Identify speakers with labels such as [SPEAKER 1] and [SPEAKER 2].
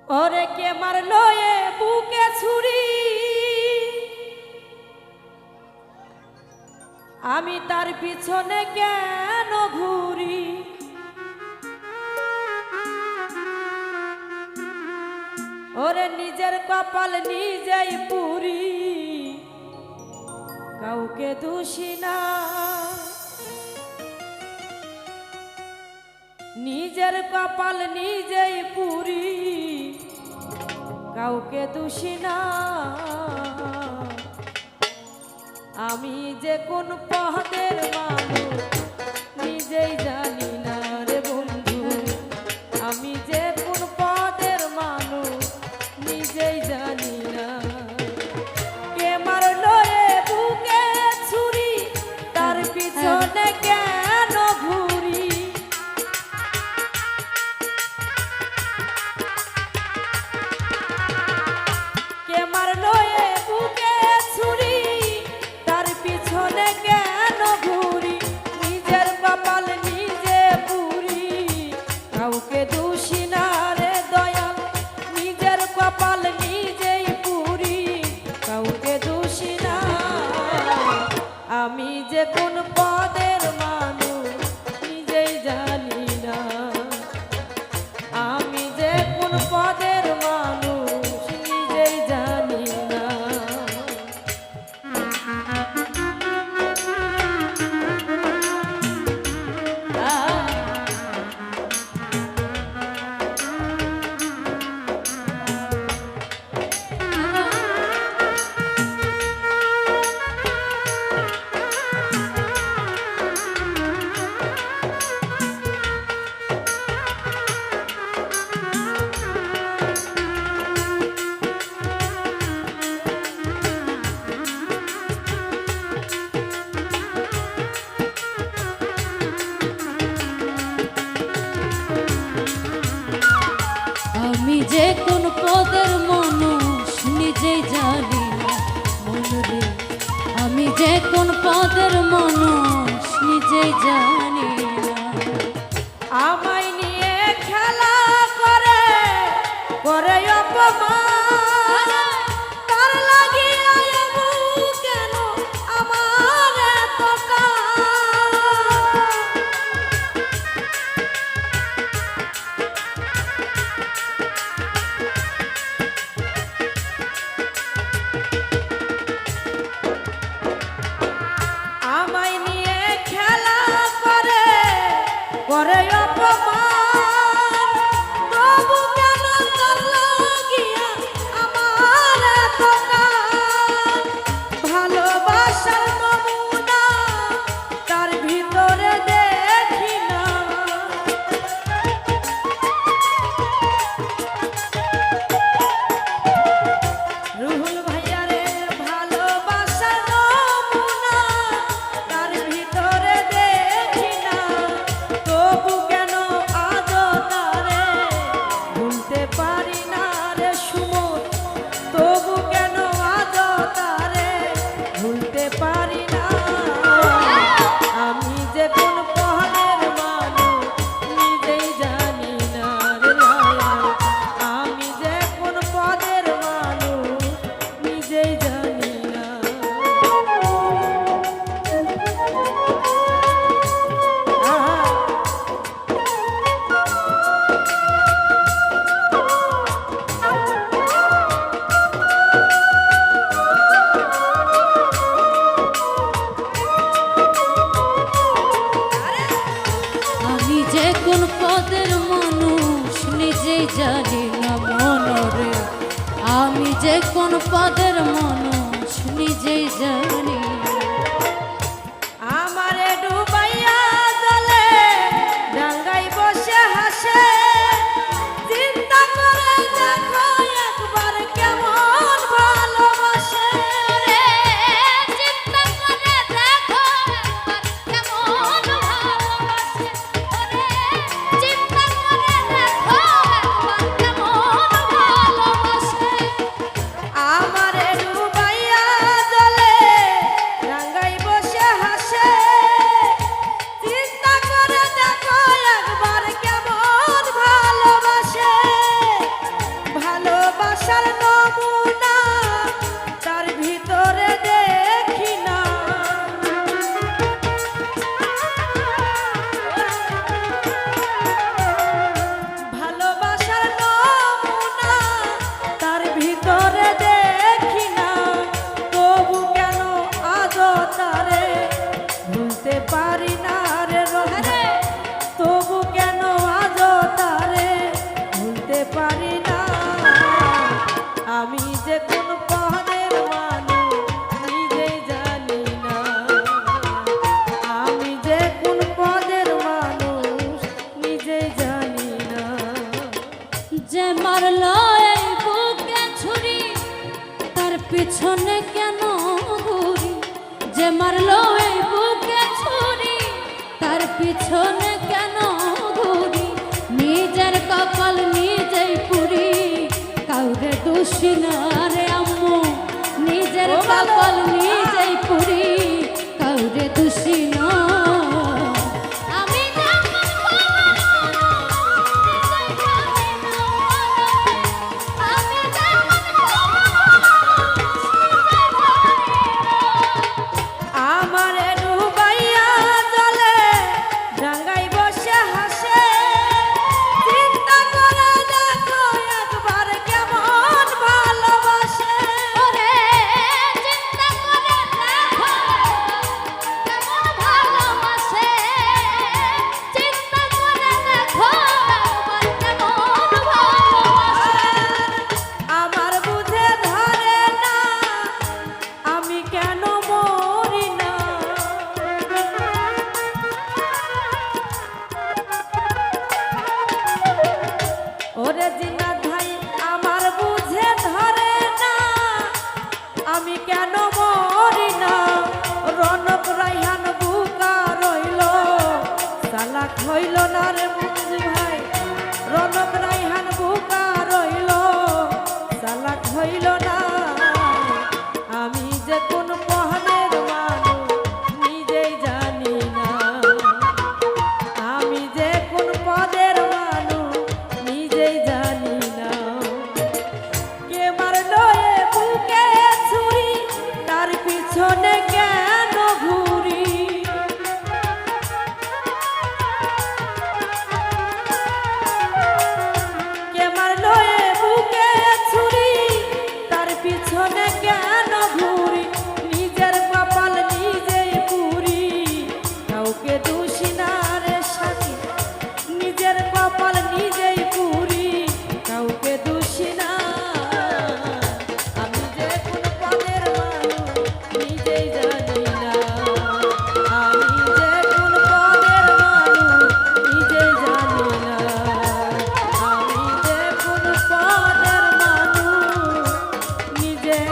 [SPEAKER 1] ওরে কে মারলো এ বুকে ছুরি, আমি তার পিছনে কেন ঘুরি। ওরে নিজের কপাল নিজেই পুরি, কাউকে দোষী না। নিজের কপাল নিজেই পুরি, কাউকে দোষী না। আমি যে কোন পদের মানুষ নিজেই জানি না রে বন্ধু। আমি যে কোন পদের মানুষ নিজেই জানি না। কে মারলো এ বুকে ছুরি, তার পিছনে কেন ঘুরি। কে মারলো এ বুকে ছুরি, তার পিছনে কেন ঘুরি। নিজের কপাল নিজে পুরি, কাউকে দোষী না রে দয়াল। নিজের কপাল নিজেই পুরি, কাউকে দোষী না। আমি যে কোন পদের মানুষ নিজেই জানি না। আমি যে কোন পদের মানুষ নিজেই জানি না।
[SPEAKER 2] আমি যে কোন পদের মানুষ নিজেই জানি না মনরে। আমি যে কোন পদের মানুষ নিজেই জানি না।
[SPEAKER 1] আমায় নিয়ে খেলা করে করে অপমান, তার লাগিয়া এবু কেন আমার এত কান। আমায় নিয়ে খেলা করে করে অপমান, তবু কেন তার লাগিয়া আমার এত কান। ভালোবাসার নমুনা তার ভিতরে দেখি না। রুহুল ভাইয়ারে ভালোবাসার নমুনা তার ভিতরে দেখি না। তবু কেন আজও তারে ভুলতে পারি না রে সুমন। তবু কেন আজও তারে ভুলতে পারি না। আমি যে কোন পদের মানুষ নিজেই জানি না রে দয়াল। আমি যে কোন পদের মানুষ নিজেই জানি না।
[SPEAKER 2] আমি যে কোন পদের মানুষ নিজেই জানি না মনরে। আমি যে কোন পদের মানুষ নিজেই জানি না।
[SPEAKER 1] আমারে ডুবাইয়া জলে ডাঙ্গাই বসে হাসে। চিন্তা করে দেখো একবার কেমন ভালোবাসে রে। চিন্তা করে দেখো একবার কেমন ভালোবাসে। ওরে চিন্তা করে দেখো একবার কেমন ভালোবাসে। আমারে ডুবাইয়া জলে বুঝতে পারি না আমি যে কোন পদের মানুষ নিজেই জানি না আমি যে কোন পদের মানুষ নিজেই জানি না
[SPEAKER 2] যে মারলো এই বুকে ছুরি তার পিছনে কেন ঘুরি যে মারলো এই বুকে ছুরি তার পিছনে কেন ঘুরি নিজের কপাল নিজেই পুরি কাউরে দোষী না রে আম্মু নিজের
[SPEAKER 1] ও বাবা!
[SPEAKER 2] কপাল নিজেই পুরি কাউরে দোষী না আমি যেমন আমি
[SPEAKER 1] আমারে ডুবাইয়া জলে ডাঙ্গাই বসে হাসে চিন্তা করে দেখো একবার কেমন ভালোবাসে
[SPEAKER 2] ওরে চিন্তা করে দেখো কেমন ভালোবাসে চিন্তা করে দেখো একবার কেমন ভালোবাসে
[SPEAKER 1] আমার বুঝে ধরে না আমি কেন মরি না ওরে জিনা ভাই আমার বুঝে ধরে না আমি কেন মরি না রনক রাইহান বুকা রইল সালাক হইল না রে মুঞ্জু ভাই রনক রাইহান বুকা রইল সালাক হইল না আমি যে কোন পহনের মানুষ নিজেই জানি না আমি যে কোন পদের মানুষ নিজেই জানি না কে মারলো এ বুকে ছুরি তার পিছনে কেন ঘুরি কে মারলো এ বুকে ছুরি তার পিছনে কেন ঘুরি নিজের কপাল নিজেই পুরি কাউকে দোষী না রে সাথী নিজের কপাল নিজেই পুরি কাউকে দোষী না আমি যে কোন পদের মানুষ নিজেই জানি না আমি যে কোন পদের মানুষ নিজেই জানি না আমি যে কোন পদের মানুষ নিজেই